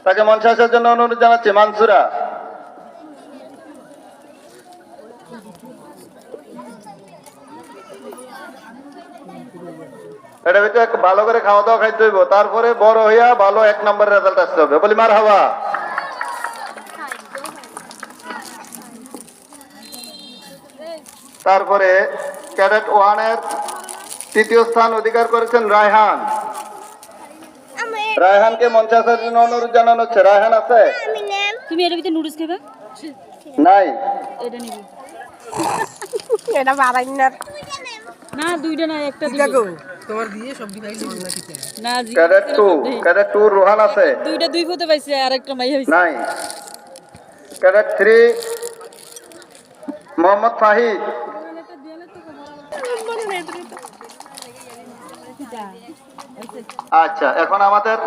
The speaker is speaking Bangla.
তাকে মঞ্চে আসার জন্য অনুরোধ জানাচ্ছি। মানসুরা, এটা ভিতরে ভালো করে খাওয়া দাওয়া খাইতে হইব, তারপরে বড় হইয়া ভালো 1 নম্বরের রেজাল্ট আসতে হবে। বলি মারহাবা। তারপরে ক্যাডেট 1 এর তৃতীয় স্থান অধিকার করেছেন রায়হান। রায়হানকে মঞ্চে আসার জন্য অনুরোধ জানানো হচ্ছে। রায়হান আছে? তুমি এর ভিতরে নুডলস খাবে? নাই, এটা নিবি এটা বাড়াই না না, দুইটা না, একটা দিবি। তোমার দিয়ে সব দিলাই না, ক্যাডেট 2 রোহান আছে? দুইটা দুই হতে পাইছে, আর একটা মাই হইছে। নাই। ক্যাডেট 3 মোহাম্মদ ফাহিদ। আচ্ছা, এখন আমাদের